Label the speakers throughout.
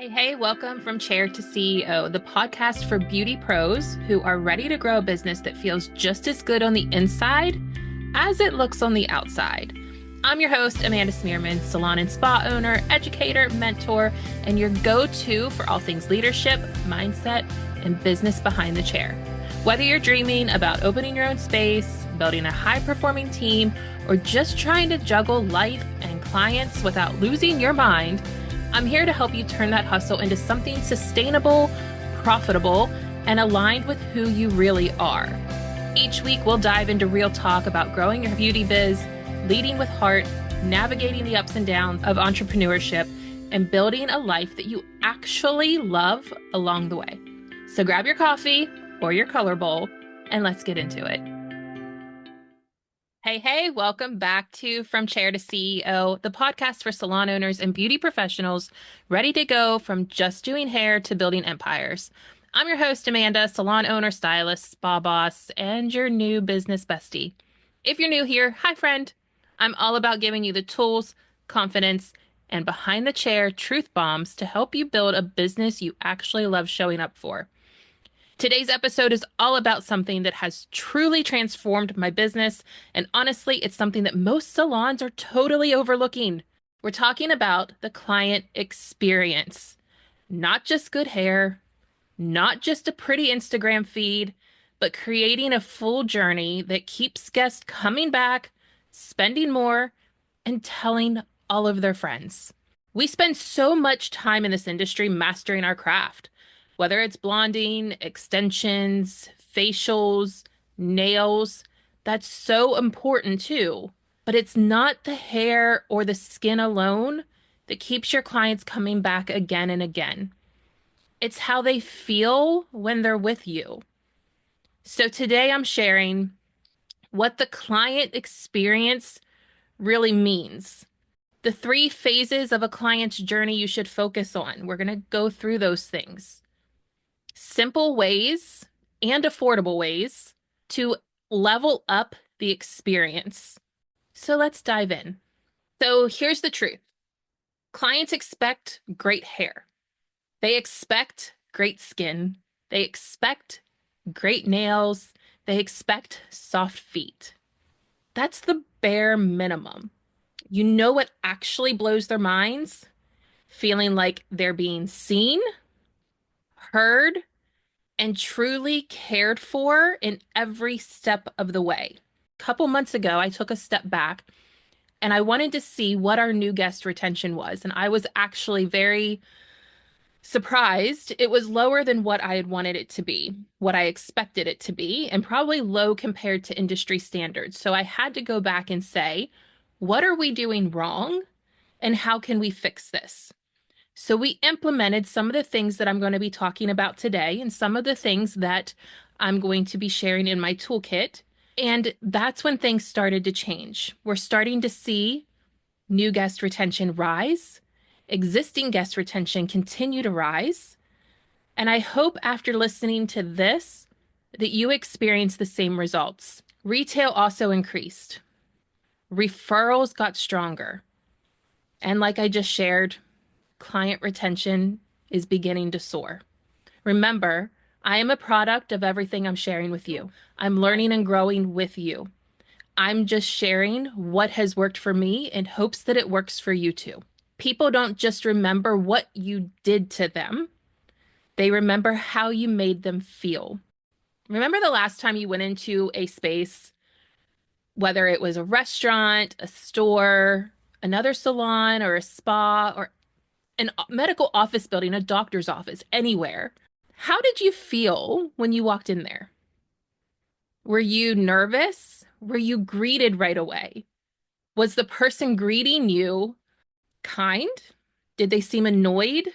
Speaker 1: Hey, welcome from Chair to CEO, the podcast for beauty pros who are ready to grow a business that feels just as good on the inside as it looks on the outside. I'm your host, Amanda Smearman, salon and spa owner, educator, mentor, and your go-to for all things leadership, mindset, and business behind the chair. Whether you're dreaming about opening your own space, building a high-performing team, or just trying to juggle life and clients without losing your mind, I'm here to help you turn that hustle into something sustainable, profitable, and aligned with who you really are. Each week, we'll dive into real talk about growing your beauty biz, leading with heart, navigating the ups and downs of entrepreneurship, and building a life that you actually love along the way. So grab your coffee or your color bowl, and let's get into it. Hey, welcome back to From Chair to CEO, the podcast for salon owners and beauty professionals ready to go from just doing hair to building empires. I'm your host, Amanda, salon owner, stylist, spa boss, and your new business bestie. If you're new here, hi friend. I'm all about giving you the tools, confidence, and behind the chair truth bombs to help you build a business you actually love showing up for. Today's episode is all about something that has truly transformed my business, and honestly, it's something that most salons are totally overlooking. We're talking about the client experience. Not just good hair, not just a pretty Instagram feed, but creating a full journey that keeps guests coming back, spending more, and telling all of their friends. We spend so much time in this industry mastering our craft. Whether it's blonding, extensions, facials, nails, that's so important too. But it's not the hair or the skin alone that keeps your clients coming back again and again. It's how they feel when they're with you. So today I'm sharing what the client experience really means. The 3 phases of a client's journey you should focus on. We're going to go through those things. Simple ways and affordable ways to level up the experience. So let's dive in. So here's the truth. Clients expect great hair. They expect great skin. They expect great nails. They expect soft feet. That's the bare minimum. You know what actually blows their minds? Feeling like they're being seen, heard, and truly cared for in every step of the way. A couple months ago, I took a step back and I wanted to see what our new guest retention was. And I was actually very surprised. It was lower than what I had wanted it to be, what I expected it to be, and probably low compared to industry standards. So I had to go back and say, what are we doing wrong? And how can we fix this? So we implemented some of the things that I'm going to be talking about today and some of the things that I'm going to be sharing in my toolkit. And that's when things started to change. We're starting to see new guest retention rise, existing guest retention continue to rise. And I hope after listening to this that you experience the same results. Retail also increased. Referrals got stronger. And like I just shared, client retention is beginning to soar. Remember, I am a product of everything I'm sharing with you. I'm learning and growing with you. I'm just sharing what has worked for me in hopes that it works for you too. People don't just remember what you did to them. They remember how you made them feel. Remember the last time you went into a space, whether it was a restaurant, a store, another salon, or a spa, or a medical office building, a doctor's office, anywhere. How did you feel when you walked in there? Were you nervous? Were you greeted right away? Was the person greeting you kind? Did they seem annoyed?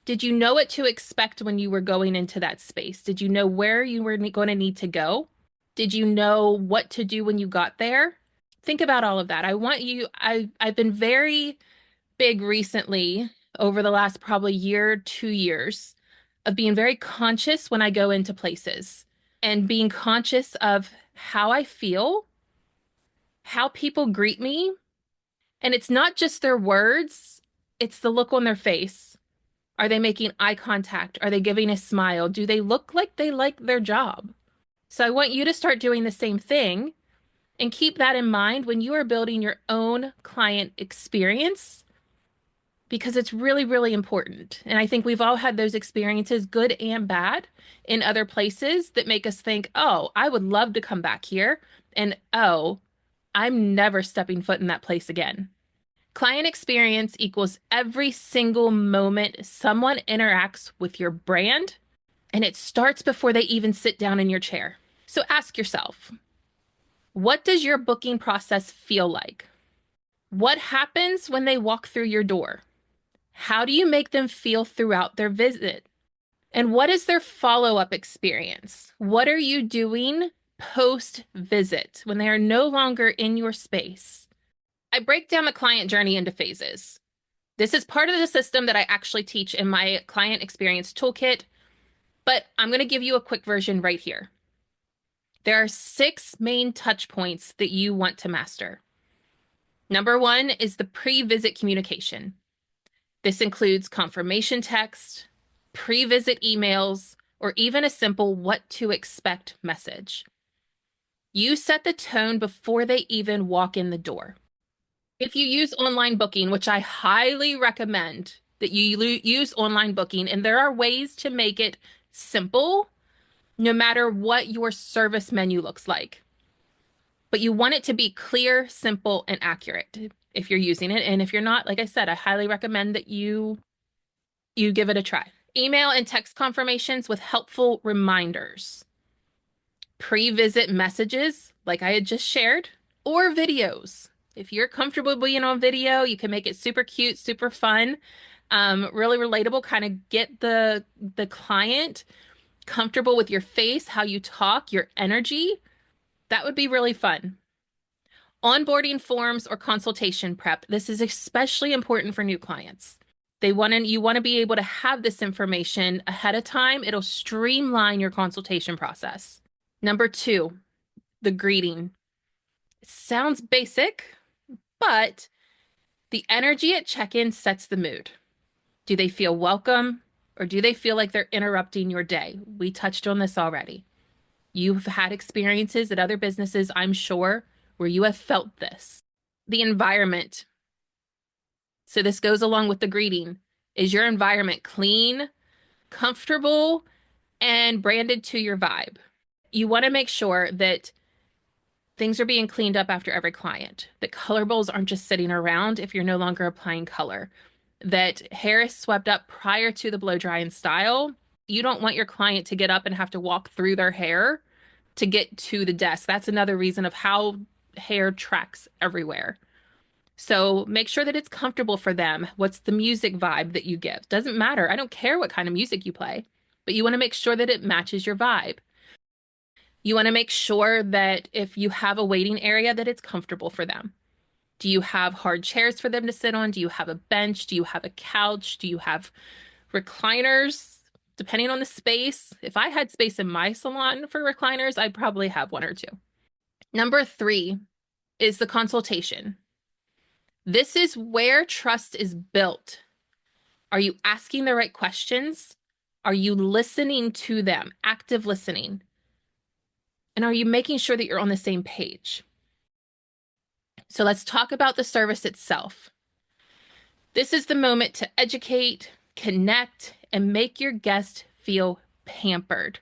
Speaker 1: Did you know what to expect when you were going into that space? Did you know where you were going to need to go? Did you know what to do when you got there? Think about all of that. I've been very big recently over the last probably year, 2 years of being very conscious when I go into places and being conscious of how I feel, how people greet me. And it's not just their words, it's the look on their face. Are they making eye contact? Are they giving a smile? Do they look like they like their job? So I want you to start doing the same thing and keep that in mind when you are building your own client experience because it's really, really important. And I think we've all had those experiences, good and bad, in other places that make us think, oh, I would love to come back here. And oh, I'm never stepping foot in that place again. Client experience equals every single moment someone interacts with your brand, and it starts before they even sit down in your chair. So ask yourself, what does your booking process feel like? What happens when they walk through your door? How do you make them feel throughout their visit? And what is their follow-up experience? What are you doing post-visit when they are no longer in your space? I break down the client journey into phases. This is part of the system that I actually teach in my Client Experience Toolkit, but I'm going to give you a quick version right here. There are 6 main touch points that you want to master. Number 1 is the pre-visit communication. This includes confirmation text, pre-visit emails, or even a simple what to expect message. You set the tone before they even walk in the door. If you use online booking, which I highly recommend that you use online booking, and there are ways to make it simple, no matter what your service menu looks like. But you want it to be clear, simple, and accurate if you're using it. And if you're not, like I said, I highly recommend that you give it a try. Email and text confirmations with helpful reminders. Pre-visit messages, like I had just shared, or videos. If you're comfortable being on video, you can make it super cute, super fun, really relatable, kind of get the client comfortable with your face, how you talk, your energy. That would be really fun. Onboarding forms or consultation prep. This is especially important for new clients. You want to be able to have this information ahead of time. It'll streamline your consultation process. Number 2, the greeting. It sounds basic, but the energy at check-in sets the mood. Do they feel welcome or do they feel like they're interrupting your day? We touched on this already. You've had experiences at other businesses, I'm sure, where you have felt this. The environment. So this goes along with the greeting. Is your environment clean, comfortable, and branded to your vibe? You want to make sure that things are being cleaned up after every client, that color bowls aren't just sitting around if you're no longer applying color, that hair is swept up prior to the blow dry and style. You don't want your client to get up and have to walk through their hair to get to the desk. That's another reason of how hair tracks everywhere. So make sure that it's comfortable for them. What's the music vibe that you give? Doesn't matter. I don't care what kind of music you play, but you want to make sure that it matches your vibe. You want to make sure that if you have a waiting area, that it's comfortable for them. Do you have hard chairs for them to sit on? Do you have a bench? Do you have a couch? Do you have recliners? Depending on the space. If I had space in my salon for recliners, I'd probably have 1 or 2. Number 3 is the consultation. This is where trust is built. Are you asking the right questions? Are you listening to them? Active listening. And are you making sure that you're on the same page? So let's talk about the service itself. This is the moment to educate, connect, and make your guest feel pampered.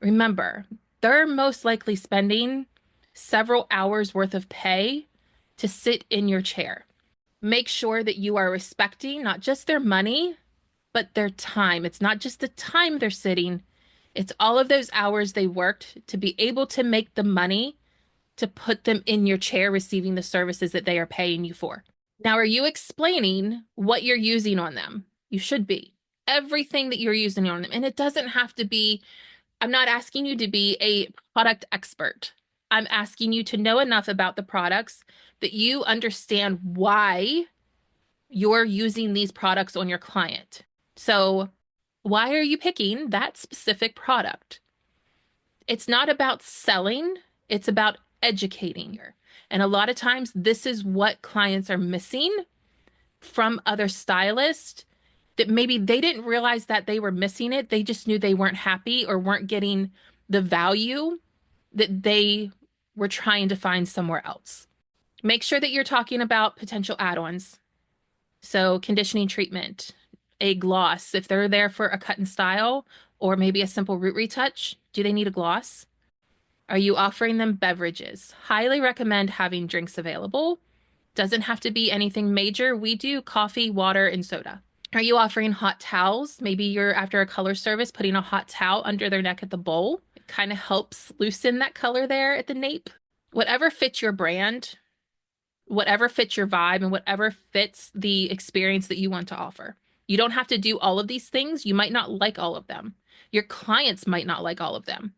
Speaker 1: Remember, they're most likely spending several hours worth of pay to sit in your chair. Make sure that you are respecting not just their money, but their time. It's not just the time they're sitting, it's all of those hours they worked to be able to make the money to put them in your chair receiving the services that they are paying you for. Now, are you explaining what you're using on them? You should be. Everything that you're using on them. And it doesn't have to be, I'm not asking you to be a product expert. I'm asking you to know enough about the products that you understand why you're using these products on your client. So why are you picking that specific product? It's not about selling, it's about educating. And a lot of times this is what clients are missing from other stylists that maybe they didn't realize that they were missing it. They just knew they weren't happy or weren't getting the value that they were trying to find somewhere else. Make sure that you're talking about potential add-ons. So, conditioning treatment, a gloss, if they're there for a cut and style, or maybe a simple root retouch, do they need a gloss? Are you offering them beverages? Highly recommend having drinks available. Doesn't have to be anything major. We do coffee, water, and soda. Are you offering hot towels? Maybe you're after a color service, putting a hot towel under their neck at the bowl. It kind of helps loosen that color there at the nape. Whatever fits your brand, whatever fits your vibe, and whatever fits the experience that you want to offer. You don't have to do all of these things. You might not like all of them. Your clients might not like all of them.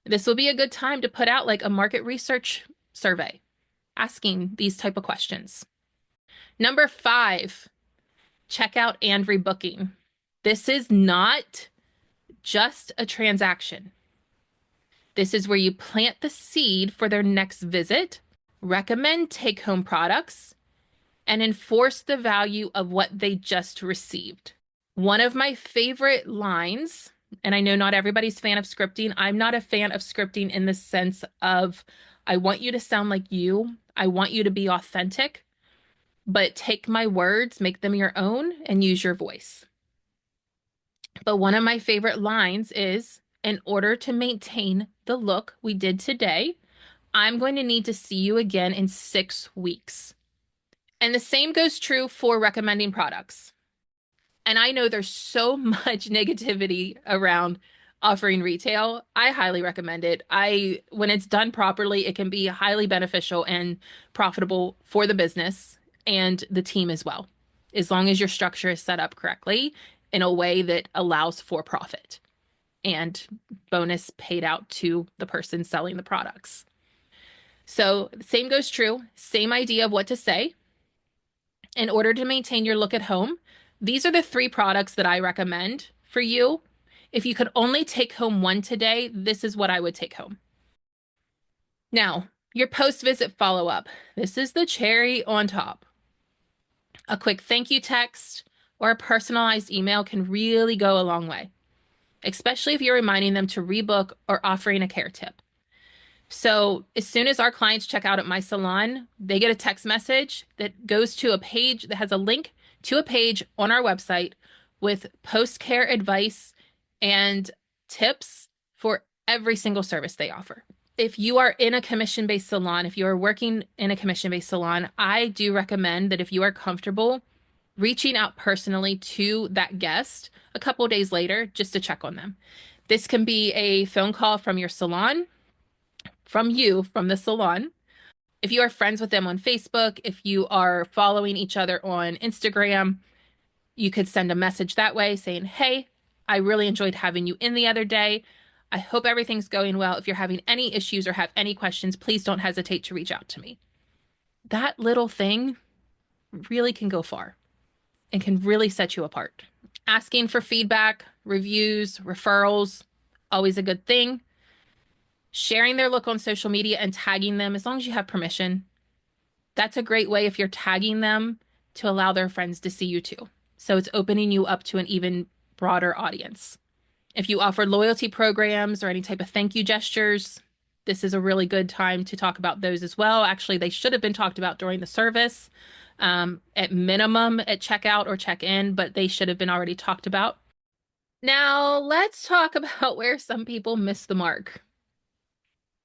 Speaker 1: This will be a good time to put out like a market research survey asking these type of questions. Number 5, checkout and rebooking. This is not just a transaction. This is where you plant the seed for their next visit, recommend take-home products, and enforce the value of what they just received. One of my favorite lines, and I know not everybody's a fan of scripting. I'm not a fan of scripting in the sense of I want you to sound like you. I want you to be authentic, but take my words, make them your own, and use your voice. But one of my favorite lines is, in order to maintain the look we did today, I'm going to need to see you again in 6 weeks. And the same goes true for recommending products. And I know there's so much negativity around offering retail. I highly recommend it. When it's done properly, it can be highly beneficial and profitable for the business and the team as well, as long as your structure is set up correctly in a way that allows for profit and bonus paid out to the person selling the products. So same goes true, same idea of what to say. In order to maintain your look at home, these are the 3 products that I recommend for you. If you could only take home one today, this is what I would take home. Now, your post-visit follow-up. This is the cherry on top. A quick thank you text or a personalized email can really go a long way, especially if you're reminding them to rebook or offering a care tip. So as soon as our clients check out at my salon, they get a text message that goes to a page that has a link to a page on our website with post-care advice and tips for every single service they offer. If you are in a commission-based salon, if you are working in a commission-based salon, I do recommend that if you are comfortable reaching out personally to that guest a couple days later just to check on them. This can be a phone call from your salon, from the salon. If you are friends with them on Facebook, if you are following each other on Instagram, you could send a message that way saying, hey, I really enjoyed having you in the other day. I hope everything's going well. If you're having any issues or have any questions, please don't hesitate to reach out to me. That little thing really can go far and can really set you apart. Asking for feedback, reviews, referrals, always a good thing. Sharing their look on social media and tagging them as long as you have permission. That's a great way if you're tagging them to allow their friends to see you too. So it's opening you up to an even broader audience. If you offer loyalty programs or any type of thank you gestures, this is a really good time to talk about those as well. Actually, they should have been talked about during the service, at minimum at checkout or check-in, but they should have been already talked about. Now, let's talk about where some people miss the mark.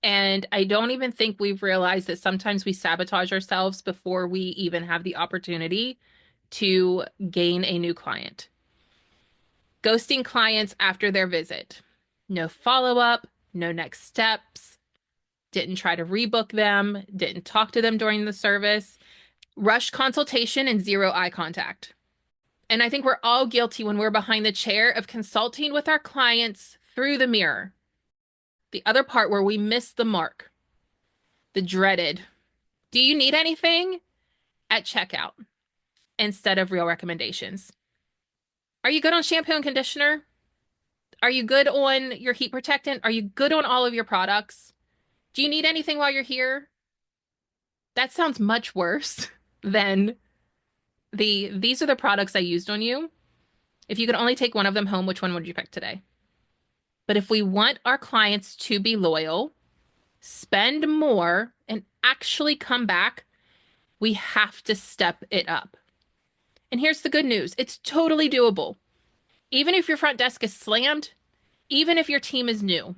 Speaker 1: And I don't even think we've realized that sometimes we sabotage ourselves before we even have the opportunity to gain a new client. Ghosting clients after their visit. No follow-up, no next steps, didn't try to rebook them, didn't talk to them during the service, rushed consultation and 0 eye contact. And I think we're all guilty when we're behind the chair of consulting with our clients through the mirror. The other part where we miss the mark, the dreaded, do you need anything at checkout instead of real recommendations? Are you good on shampoo and conditioner? Are you good on your heat protectant? Are you good on all of your products? Do you need anything while you're here? That sounds much worse than these are the products I used on you. If you could only take one of them home, which one would you pick today? But if we want our clients to be loyal, spend more, and actually come back, we have to step it up. And here's the good news. It's totally doable. Even if your front desk is slammed, even if your team is new,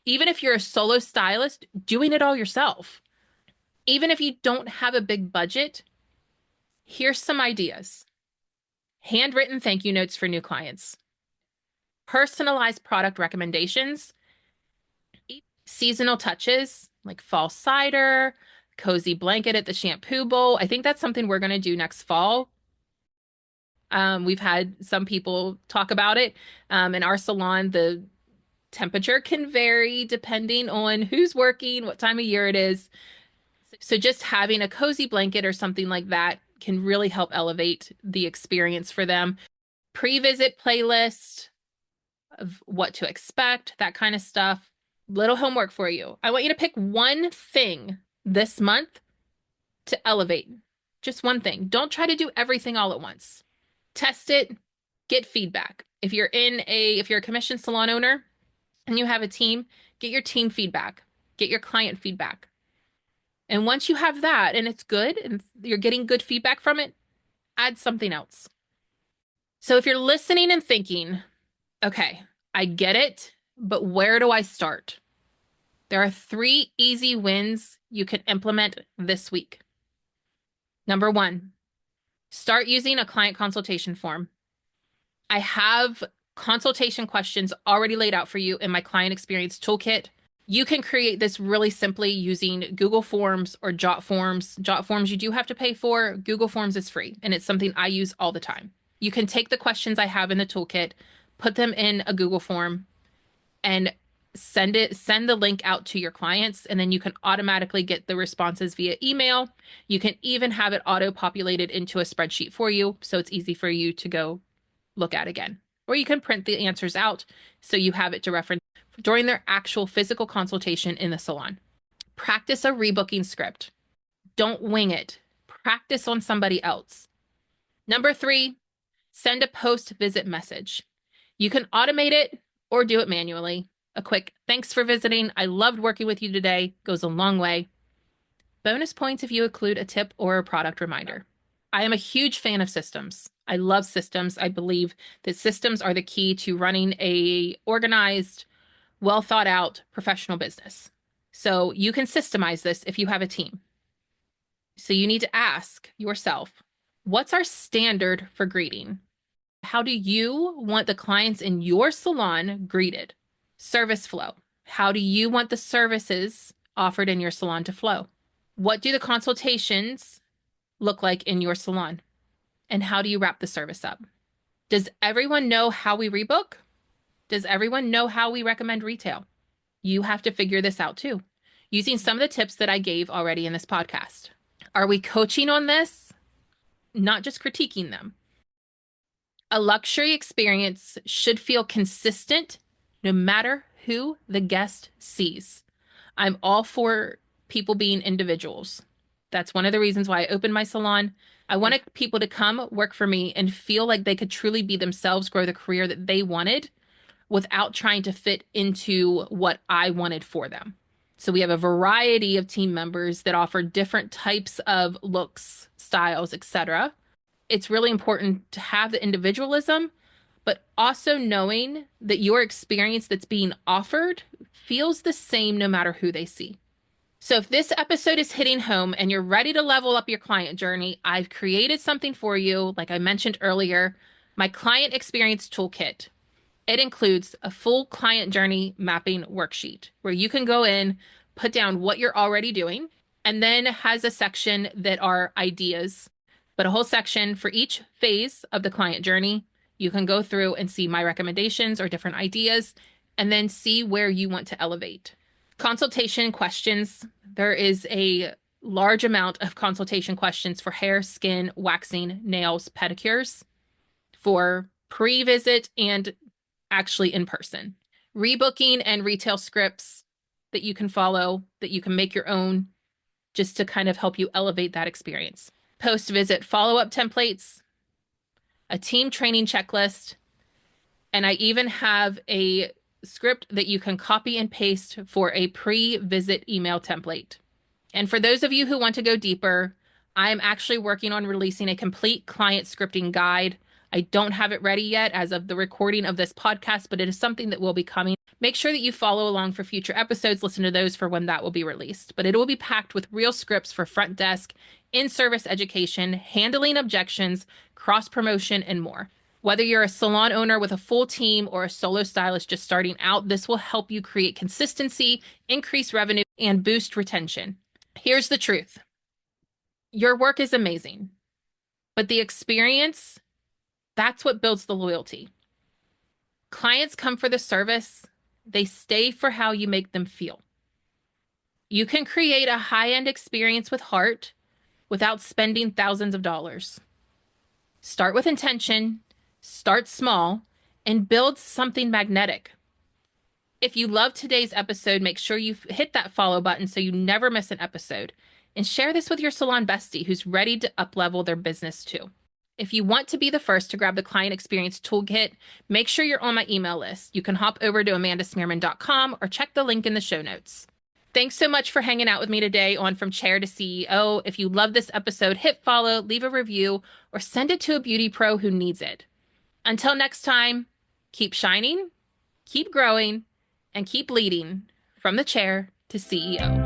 Speaker 1: even if you're a solo stylist doing it all yourself, even if you don't have a big budget, here's some ideas. Handwritten thank you notes for new clients, personalized product recommendations, seasonal touches like fall cider, cozy blanket at the shampoo bowl. I think that's something we're going to do next fall. We've had some people talk about it. In our salon, the temperature can vary depending on who's working, what time of year it is. So just having a cozy blanket or something like that can really help elevate the experience for them. Pre-visit playlist of what to expect, that kind of stuff. Little homework for you. I want you to pick one thing this month to elevate. Just one thing. Don't try to do everything all at once. Test it, get feedback. If you're a commissioned salon owner and you have a team, get your team feedback, get your client feedback. And once you have that and it's good and you're getting good feedback from it, add something else. So if you're listening and thinking, okay, I get it, but where do I start? There are 3 easy wins you can implement this week. Number 1, start using a client consultation form. I have consultation questions already laid out for you in my Client Experience Toolkit. You can create this really simply using Google Forms or Jot Forms. Jot Forms you do have to pay for. Google Forms is free, and it's something I use all the time. You can take the questions I have in the toolkit, put them in a Google form, and send the link out to your clients, and then you can automatically get the responses via email. You can even have it auto-populated into a spreadsheet for you, so it's easy for you to go look at again. Or you can print the answers out so you have it to reference during their actual physical consultation in the salon. Practice a rebooking script. Don't wing it. Practice on somebody else. Number 3, send a post-visit message. You can automate it or do it manually. A quick thanks for visiting. I loved working with you today goes a long way. Bonus points if you include a tip or a product reminder. I am a huge fan of systems. I love systems. I believe that systems are the key to running a organized, well thought out professional business. So you can systemize this if you have a team. So you need to ask yourself, what's our standard for greeting? How do you want the clients in your salon greeted? Service flow. How do you want the services offered in your salon to flow? What do the consultations look like in your salon? And how do you wrap the service up? Does everyone know how we rebook? Does everyone know how we recommend retail? You have to figure this out too, using some of the tips that I gave already in this podcast. Are we coaching on this? Not just critiquing them. A luxury experience should feel consistent no matter who the guest sees. I'm all for people being individuals. That's one of the reasons why I opened my salon. I wanted people to come work for me and feel like they could truly be themselves, grow the career that they wanted without trying to fit into what I wanted for them. So we have a variety of team members that offer different types of looks, styles, etc. It's really important to have the individualism, but also knowing that your experience that's being offered feels the same no matter who they see. So if this episode is hitting home and you're ready to level up your client journey, I've created something for you, like I mentioned earlier, my Client Experience Toolkit. It includes a full client journey mapping worksheet where you can go in, put down what you're already doing, and then has a section that are ideas, but a whole section for each phase of the client journey. You can go through and see my recommendations or different ideas, and then see where you want to elevate. Consultation questions. There is a large amount of consultation questions for hair, skin, waxing, nails, pedicures, for pre-visit and actually in person. Rebooking and retail scripts that you can follow, that you can make your own, just to kind of help you elevate that experience. Post-visit follow-up templates, a team training checklist, and I even have a script that you can copy and paste for a pre-visit email template. And for those of you who want to go deeper, I'm actually working on releasing a complete client scripting guide. I don't have it ready yet as of the recording of this podcast, but it is something that will be coming. Make sure that you follow along for future episodes. Listen to those for when that will be released. But it will be packed with real scripts for front desk, in-service education, handling objections, cross-promotion, and more. Whether you're a salon owner with a full team or a solo stylist just starting out, this will help you create consistency, increase revenue, and boost retention. Here's the truth. Your work is amazing, but the experience, that's what builds the loyalty. Clients come for the service. They stay for how you make them feel. You can create a high-end experience with heart without spending thousands of dollars. Start with intention, start small, and build something magnetic. If you love today's episode, make sure you hit that follow button so you never miss an episode. And share this with your salon bestie who's ready to up-level their business too. If you want to be the first to grab the Client Experience Toolkit, make sure you're on my email list. You can hop over to amandasmearman.com or check the link in the show notes. Thanks so much for hanging out with me today on From Chair to CEO. If you love this episode, hit follow, leave a review, or send it to a beauty pro who needs it. Until next time, keep shining, keep growing, and keep leading from the chair to CEO.